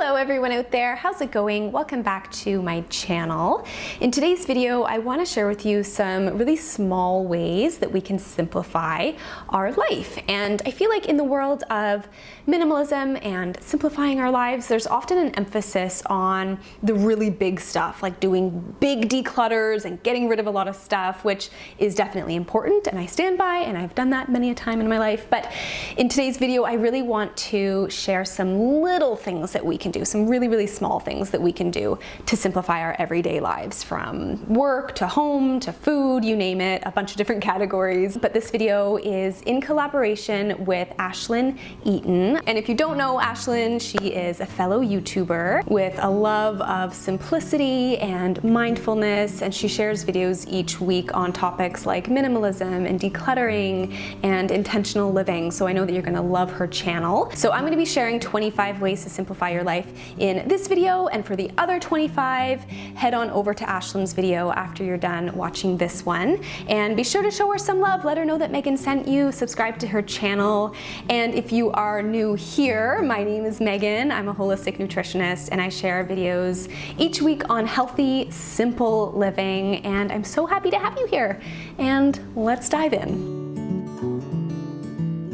Hello everyone out there, how's it going? Welcome back to my channel. In today's video, I want to share with you some really small ways that we can simplify our life. And I feel like in the world of minimalism and simplifying our lives, there's often an emphasis on the really big stuff, like doing big declutters and getting rid of a lot of stuff, which is definitely important and I stand by, and I've done that many a time in my life. But in today's video, I really want to share some little things that we can do, some really small things that we can do to simplify our everyday lives, from work to home to food, you name it, a bunch of different categories. But this video is in collaboration with Ashlynne Eaton. And if you don't know Ashlynne, she is a fellow YouTuber with a love of simplicity and mindfulness, and she shares videos each week on topics like minimalism and decluttering and intentional living. So I know that you're gonna love her channel. So I'm gonna be sharing 25 ways to simplify your life in this video, and for the other 25, head on over to Ashlynne's video after you're done watching this one. And be sure to show her some love, let her know that Megan sent you, subscribe to her channel. And if you are new here, my name is Megan, I'm a holistic nutritionist, and I share videos each week on healthy, simple living, and I'm so happy to have you here. And let's dive in.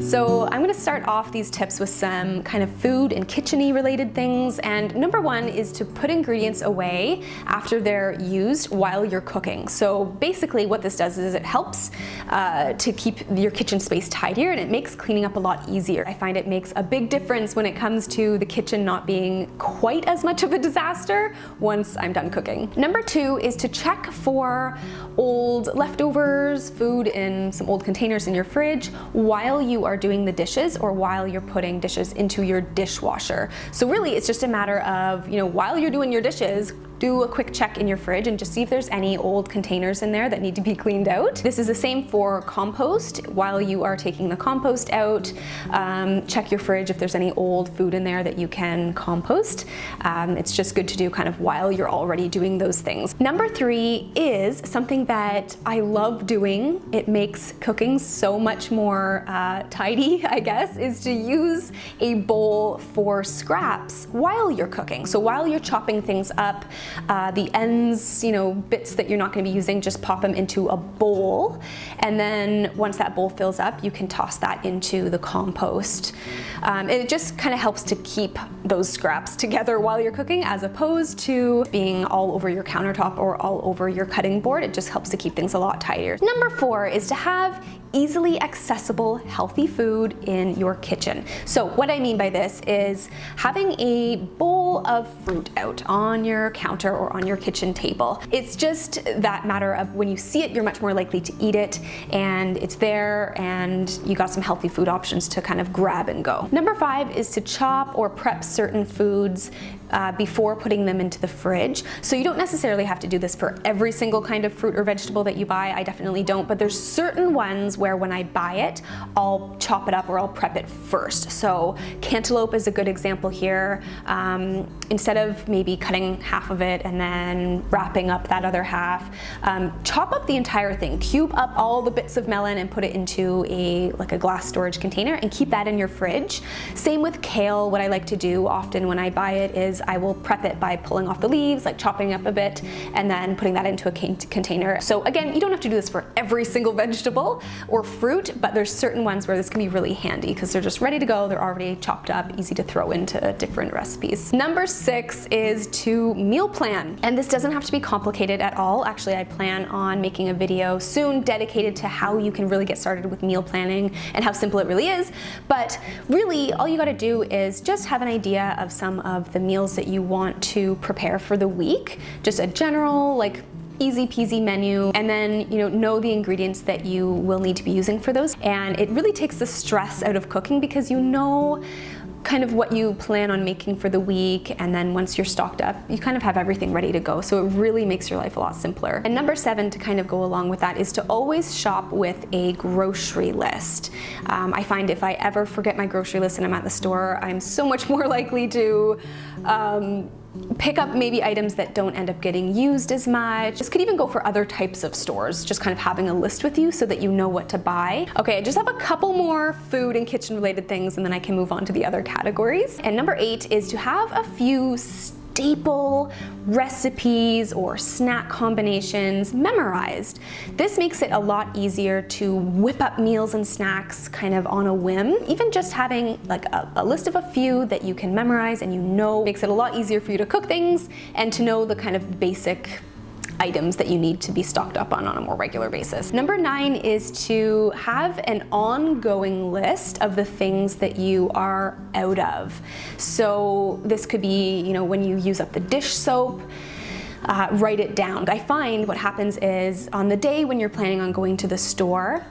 So I'm gonna start off these tips with some kind of food and kitchen-y related things. And number one is to put ingredients away after they're used while you're cooking. So basically what this does is it helps to keep your kitchen space tidier, and it makes cleaning up a lot easier. I find it makes a big difference when it comes to the kitchen not being quite as much of a disaster once I'm done cooking. Number two is to check for old leftovers, food in some old containers in your fridge while you are doing the dishes or while you're putting dishes into your dishwasher. So really it's just a matter of, while you're doing your dishes, do a quick check in your fridge and just see if there's any old containers in there that need to be cleaned out. This is the same for compost. While you are taking the compost out, check your fridge if there's any old food in there that you can compost. It's just good to do kind of while you're already doing those things. Number three is something that I love doing. It makes cooking so much more tidy, I guess, is to use a bowl for scraps while you're cooking. So while you're chopping things up, the ends, bits that you're not going to be using, just pop them into a bowl, and then once that bowl fills up, you can toss that into the compost. And it just kind of helps to keep those scraps together while you're cooking, as opposed to being all over your countertop or all over your cutting board. It just helps to keep things a lot tidier. Number four is to have easily accessible, healthy food in your kitchen. So what I mean by this is having a bowl of fruit out on your counter or on your kitchen table. It's just that matter of when you see it, you're much more likely to eat it, and it's there, and you got some healthy food options to kind of grab and go. Number five is to chop or prep certain foods before putting them into the fridge. So you don't necessarily have to do this for every single kind of fruit or vegetable that you buy. I definitely don't, but there's certain ones where when I buy it, I'll chop it up or I'll prep it first. So cantaloupe is a good example here. Instead of maybe cutting half of it and then wrapping up that other half, chop up the entire thing. Cube up all the bits of melon and put it into a glass storage container and keep that in your fridge. Same with kale. What I like to do often when I buy it is I will prep it by pulling off the leaves, like chopping up a bit, and then putting that into a container. So again, you don't have to do this for every single vegetable or fruit, but there's certain ones where this can be really handy because they're just ready to go, they're already chopped up, easy to throw into different recipes. Number six is to meal plan. And this doesn't have to be complicated at all. Actually, I plan on making a video soon dedicated to how you can really get started with meal planning and how simple it really is. But really, all you gotta do is just have an idea of some of the meals that you want to prepare for the week. Just a general, easy peasy menu, and then know the ingredients that you will need to be using for those. And it really takes the stress out of cooking because you know kind of what you plan on making for the week, and then once you're stocked up, you kind of have everything ready to go. So it really makes your life a lot simpler. And number seven, to kind of go along with that, is to always shop with a grocery list. I find if I ever forget my grocery list and I'm at the store, I'm so much more likely to pick up maybe items that don't end up getting used as much. This could even go for other types of stores, just kind of having a list with you so that you know what to buy. Okay, I just have a couple more food and kitchen related things and then I can move on to the other categories. And number 8 is to have a few staple recipes or snack combinations memorized. This makes it a lot easier to whip up meals and snacks kind of on a whim. Even just having like a list of a few that you can memorize and you know makes it a lot easier for you to cook things and to know the kind of basic items that you need to be stocked up on a more regular basis. Number 9 is to have an ongoing list of the things that you are out of. So this could be, you know, when you use up the dish soap, write it down. I find what happens is on the day when you're planning on going to the store,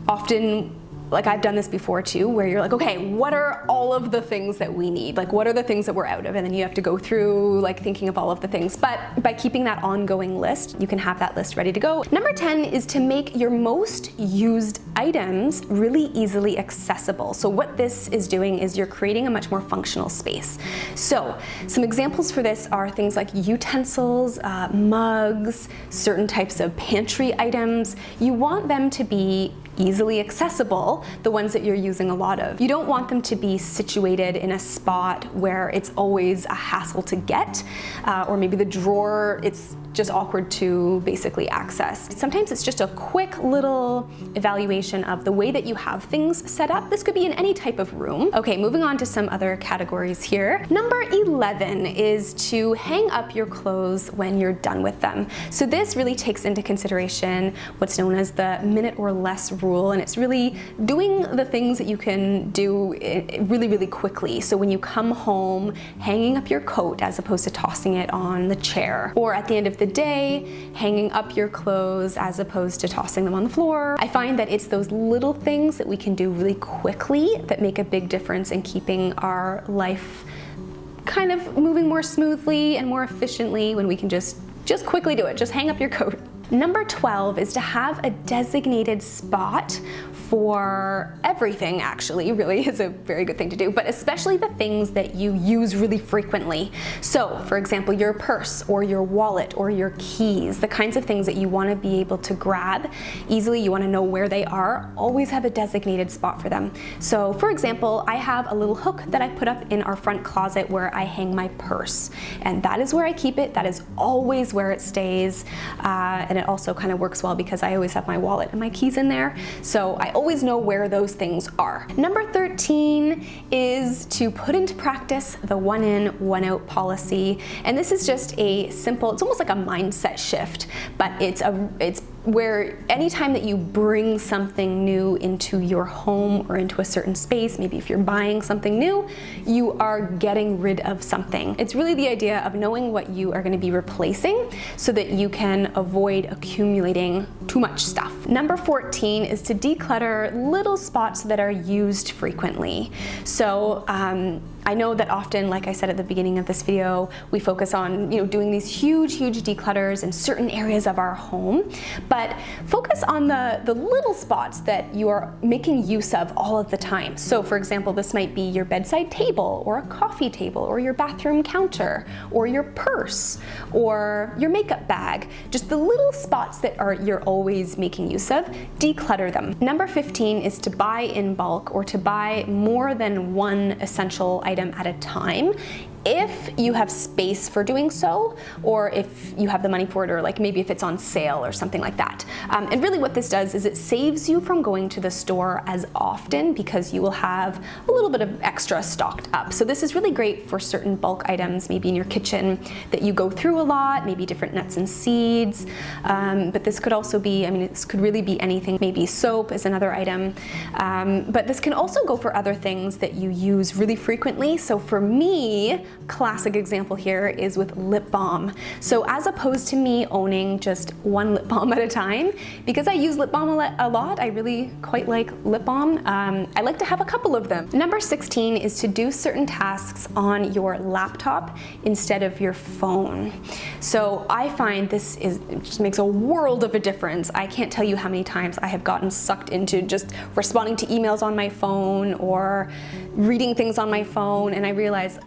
often, like I've done this before too, where you're like, okay, what are all of the things that we need? Like what are the things that we're out of? And then you have to go through like thinking of all of the things. But by keeping that ongoing list, you can have that list ready to go. Number 10 is to make your most used items really easily accessible. So what this is doing is you're creating a much more functional space. So some examples for this are things like utensils, mugs, certain types of pantry items. You want them to be easily accessible, the ones that you're using a lot of. You don't want them to be situated in a spot where it's always a hassle to get, or maybe the drawer, it's just awkward to basically access. Sometimes it's just a quick little evaluation of the way that you have things set up. This could be in any type of room. Okay, moving on to some other categories here. Number 11 is to hang up your clothes when you're done with them. So this really takes into consideration what's known as the minute or less rule, and it's really doing the things that you can do really, really quickly. So when you come home, hanging up your coat as opposed to tossing it on the chair, or at the end of the day, hanging up your clothes as opposed to tossing them on the floor. I find that it's those little things that we can do really quickly that make a big difference in keeping our life kind of moving more smoothly and more efficiently when we can just quickly do it. Just hang up your coat. Number 12 is to have a designated spot for everything, actually, really is a very good thing to do, but especially the things that you use really frequently. So, for example, your purse or your wallet or your keys, the kinds of things that you want to be able to grab easily, you want to know where they are, always have a designated spot for them. So, for example, I have a little hook that I put up in our front closet where I hang my purse, and that is where I keep it. That is always where it stays, and it also kind of works well because I always have my wallet and my keys in there, so I always know where those things are. Number 13 is to put into practice the one in, one out policy, and this is just a simple, it's almost like a mindset shift, but it's where anytime that you bring something new into your home or into a certain space, maybe if you're buying something new, you are getting rid of something. It's really the idea of knowing what you are going to be replacing so that you can avoid accumulating too much stuff. Number 14 is to declutter little spots that are used frequently. So I know that often, like I said at the beginning of this video, we focus on, doing these huge declutters in certain areas of our home, but focus on the little spots that you are making use of all of the time. So for example, this might be your bedside table or a coffee table or your bathroom counter or your purse or your makeup bag. Just the little spots that you're always making use of, declutter them. Number 15 is to buy in bulk or to buy more than one essential item at a time, if you have space for doing so, or if you have the money for it, or like maybe if it's on sale or something like that. And really what this does is it saves you from going to the store as often because you will have a little bit of extra stocked up. So this is really great for certain bulk items, maybe in your kitchen that you go through a lot, maybe different nuts and seeds. But this could also be, this could really be anything. Maybe soap is another item. But this can also go for other things that you use really frequently. So for me, classic example here is with lip balm. So as opposed to me owning just one lip balm at a time, because I use lip balm a lot, I really quite like lip balm. I like to have a couple of them. Number 16 is to do certain tasks on your laptop instead of your phone. So I find it just makes a world of a difference. I can't tell you how many times I have gotten sucked into just responding to emails on my phone or reading things on my phone, and I realize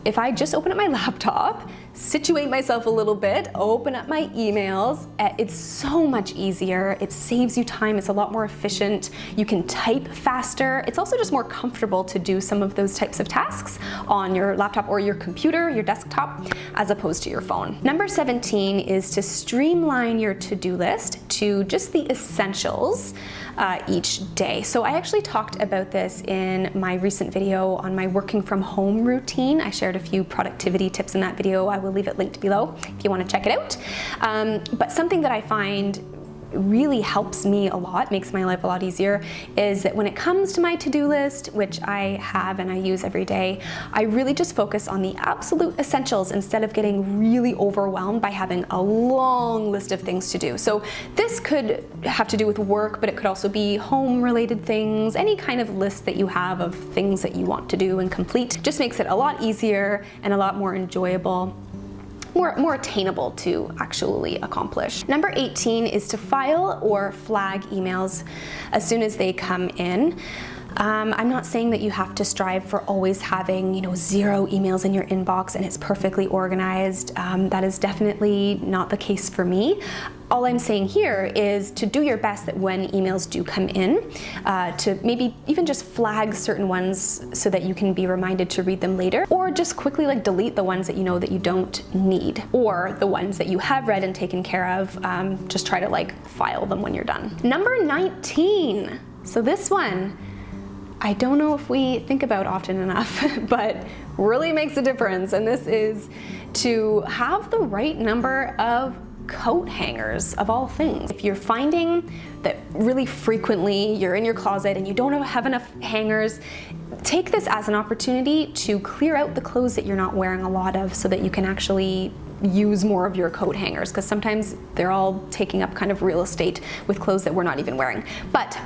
if I just open up my laptop, situate myself a little bit, open up my emails, it's so much easier. It saves you time. It's a lot more efficient. You can type faster. It's also just more comfortable to do some of those types of tasks on your laptop or your computer, your desktop, as opposed to your phone. Number 17 is to streamline your to-do list to just the essentials each day. So I actually talked about this in my recent video on my working from home routine. I shared a few productivity tips in that video. I will leave it linked below if you want to check it out. But something that I find really helps me a lot, makes my life a lot easier, is that when it comes to my to-do list, which I have and I use every day, I really just focus on the absolute essentials instead of getting really overwhelmed by having a long list of things to do. So this could have to do with work, but it could also be home related things. Any kind of list that you have of things that you want to do and complete just makes it a lot easier and a lot more enjoyable. More attainable to actually accomplish. Number 18 is to file or flag emails as soon as they come in. I'm not saying that you have to strive for always having, 0 emails in your inbox and it's perfectly organized. That is definitely not the case for me. All I'm saying here is to do your best that when emails do come in, to maybe even just flag certain ones so that you can be reminded to read them later, or just quickly delete the ones that you know that you don't need, or the ones that you have read and taken care of, just try to file them when you're done. Number 19, so this one, I don't know if we think about often enough, but really makes a difference, and this is to have the right number of coat hangers of all things. If you're finding that really frequently you're in your closet and you don't have enough hangers, take this as an opportunity to clear out the clothes that you're not wearing a lot of so that you can actually use more of your coat hangers, because sometimes they're all taking up kind of real estate with clothes that we're not even wearing. But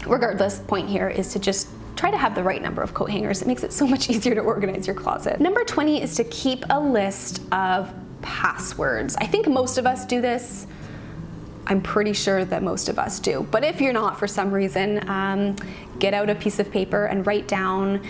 regardless, point here is to just try to have the right number of coat hangers. It makes it so much easier to organize your closet. Number 20 is to keep a list of passwords. I think most of us do this. I'm pretty sure that most of us do. But if you're not, for some reason, get out a piece of paper and write down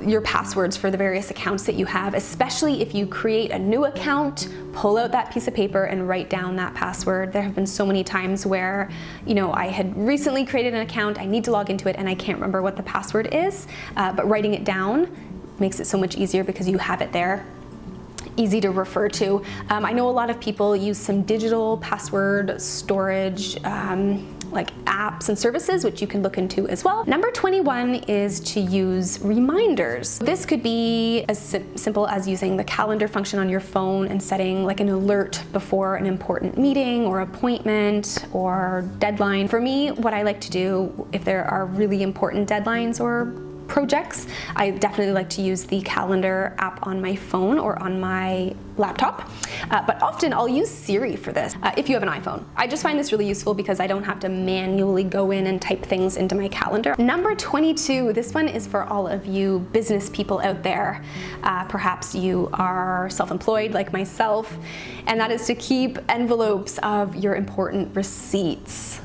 your passwords for the various accounts that you have, especially if you create a new account. Pull out that piece of paper and write down that password. There have been so many times where, I had recently created an account, I need to log into it, and I can't remember what the password is, but writing it down makes it so much easier because you have it there. Easy to refer to. I know a lot of people use some digital password storage like apps and services, which you can look into as well. Number 21 is to use reminders. This could be as simple as using the calendar function on your phone and setting an alert before an important meeting or appointment or deadline. For me, what I like to do if there are really important deadlines or projects, I definitely like to use the calendar app on my phone or on my laptop, but often I'll use Siri for this if you have an iPhone. I just find this really useful because I don't have to manually go in and type things into my calendar. Number 22, this one is for all of you business people out there. Perhaps you are self-employed like myself, and that is to keep envelopes of your important receipts.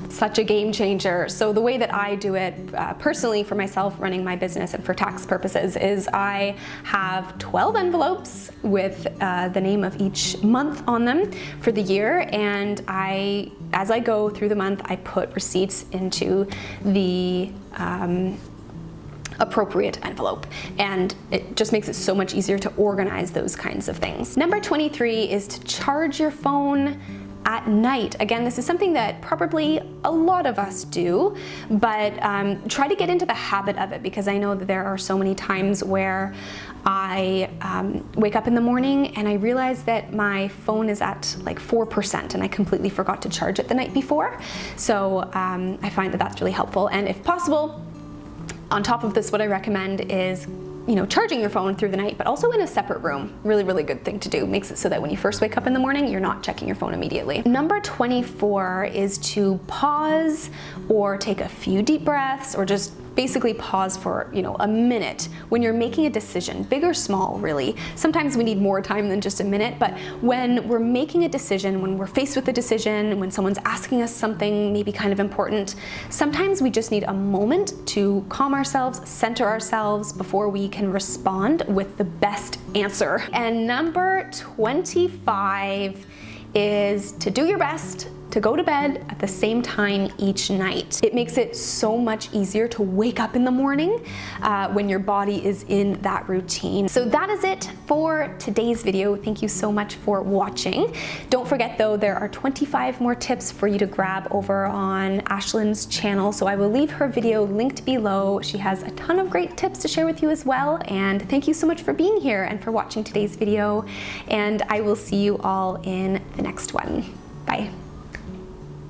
Such a game changer. So the way that I do it personally for myself running my business and for tax purposes is I have 12 envelopes with the name of each month on them for the year, and as I go through the month, I put receipts into the appropriate envelope, and it just makes it so much easier to organize those kinds of things. Number 23 is to charge your phone at night. Again, this is something that probably a lot of us do, but try to get into the habit of it, because I know that there are so many times where I wake up in the morning and I realize that my phone is at 4% and I completely forgot to charge it the night before. So I find that that's really helpful, and if possible, on top of this, what I recommend is charging your phone through the night, but also in a separate room. Really, really good thing to do. Makes it so that when you first wake up in the morning, you're not checking your phone immediately. Number 24 is to pause or take a few deep breaths or just basically pause for, a minute when you're making a decision, big or small, really. Sometimes we need more time than just a minute, but when we're making a decision, when we're faced with a decision, when someone's asking us something maybe kind of important, sometimes we just need a moment to calm ourselves, center ourselves before we can respond with the best answer. And number 25 is to do your best to go to bed at the same time each night. It makes it so much easier to wake up in the morning when your body is in that routine. So that is it for today's video. Thank you so much for watching. Don't forget though, there are 25 more tips for you to grab over on Ashlynne's channel. So I will leave her video linked below. She has a ton of great tips to share with you as well. And thank you so much for being here and for watching today's video. And I will see you all in the next one. Bye.